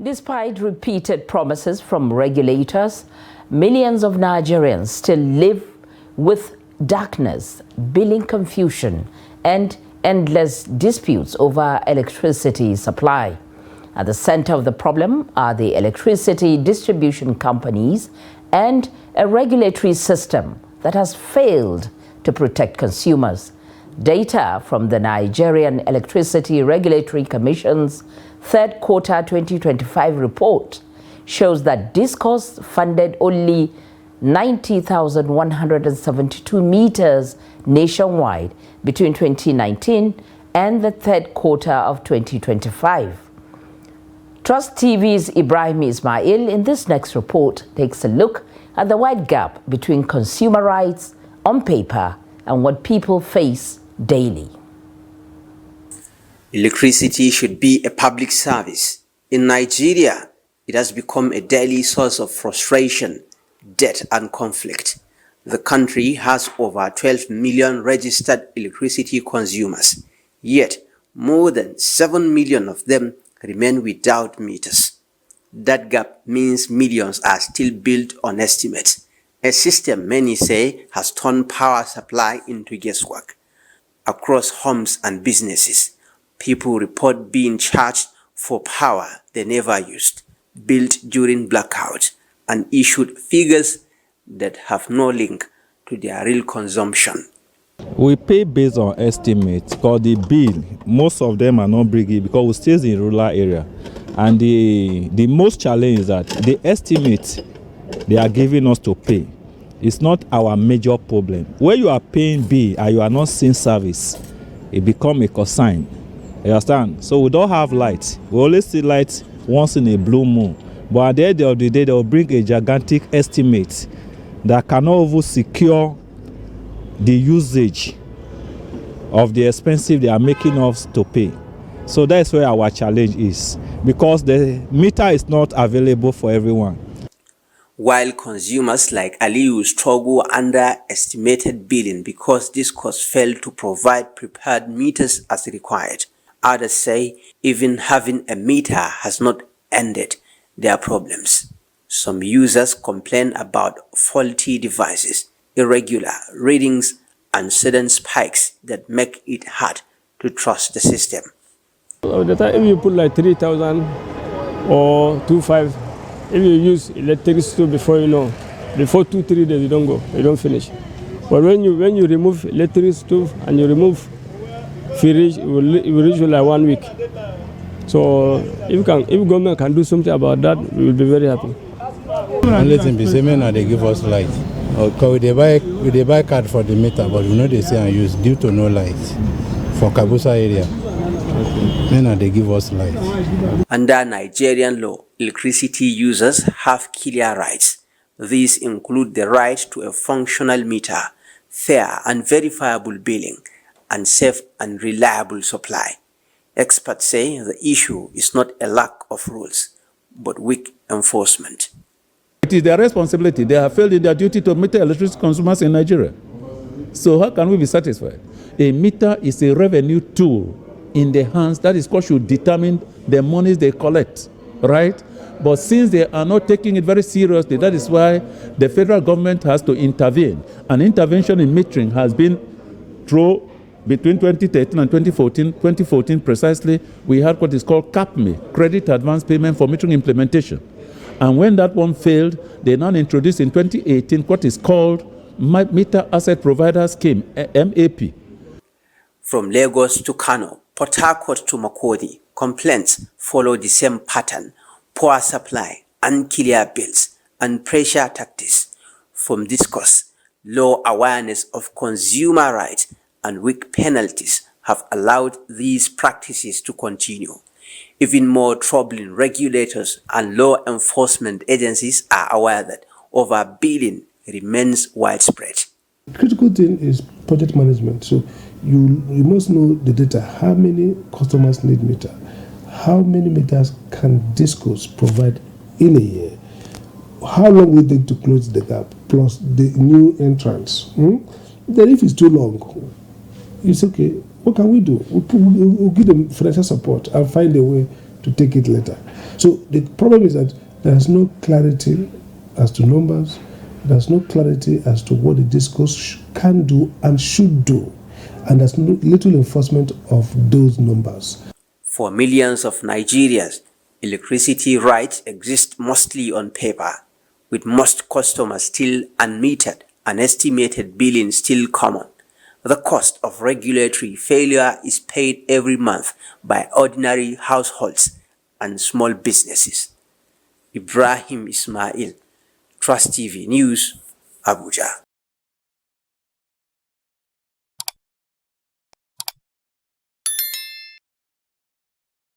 Despite repeated promises from regulators, millions of Nigerians still live with darkness, billing confusion, and endless disputes over electricity supply. At the center of the problem are the electricity distribution companies and a regulatory system that has failed to protect consumers. Data from the Nigerian Electricity Regulatory Commission's third quarter 2025 report shows that Discos funded only 90,172 meters nationwide between 2019 and the third quarter of 2025. Trust TV's Ibrahim Ismail in this next report takes a look at the wide gap between consumer rights on paper and what people face daily. Electricity should be a public service. In Nigeria, it has become a daily source of frustration, debt, and conflict. The country has over 12 million registered electricity consumers, yet more than 7 million of them remain without meters. That gap means millions are still billed on estimates, a system many say has turned power supply into guesswork. Across homes and businesses, people report being charged for power they never used, billed during blackouts, and issued figures that have no link to their real consumption. We pay based on estimates because the bill, most of them are not big because we stay in rural area. And the most challenge is that the estimate they are giving us to pay is not our major problem. Where you are paying bill and you are not seeing service, it becomes a consign. You understand? So we don't have light. We only see light once in a blue moon. But at the end of the day, they will bring a gigantic estimate that cannot even secure the usage of the expensive they are making us to pay. So that's where our challenge is, because the meter is not available for everyone. While consumers like Aliyu struggle under estimated billing because this cost failed to provide prepared meters as required, others say even having a meter has not ended their problems. Some users complain about faulty devices, irregular readings, and sudden spikes that make it hard to trust the system. The time if you put like 3,000 or 2,500, if you use electric stove before 2-3 days you don't finish. But when you remove electric stove and you remove fridge, it will reach you like 1 week. So if government can do something about that, we will be very happy. Only thing be say now they give us light. Because we buy card for the meter, but we know they say and use due to no light for Kabusa area. Now they give us light. Under Nigerian law, electricity users have clear rights. These include the right to a functional meter, fair and verifiable billing, and safe and reliable supply. Experts say the issue is not a lack of rules, but weak enforcement. It is their responsibility. They have failed in their duty to meter electricity consumers in Nigeria. So how can we be satisfied? A meter is a revenue tool in the hands, that is what should determine the monies they collect, right? But since they are not taking it very seriously, that is why the federal government has to intervene. An intervention in metering has been through between 2013 and 2014. 2014 precisely, we had what is called CAPME, Credit Advance Payment for Metering Implementation. And when that one failed, they now introduced in 2018 what is called Meter Asset Provider Scheme, MAP. From Lagos to Kano, Port Harcourt to Makurdi, complaints follow the same pattern: poor supply, unclear bills, and pressure tactics. From this cause, low awareness of consumer rights and weak penalties have allowed these practices to continue. Even more troubling, regulators and law enforcement agencies are aware that overbilling remains widespread. The critical thing is project management. So you must know the data. How many customers need meter? How many meters can Discos provide in a year? How long will it take to close the gap? Plus the new entrants. Then if it's too long, it's okay. What can we do? We'll give them financial support and find a way to take it later. So the problem is that there's no clarity as to numbers, there's no clarity as to what the discos can do and should do, and there's little enforcement of those numbers. For millions of Nigerians, electricity rights exist mostly on paper, with most customers still unmetered and estimated billing still common. The cost of regulatory failure is paid every month by ordinary households and small businesses. Ibrahim Ismail, Trust TV News, Abuja.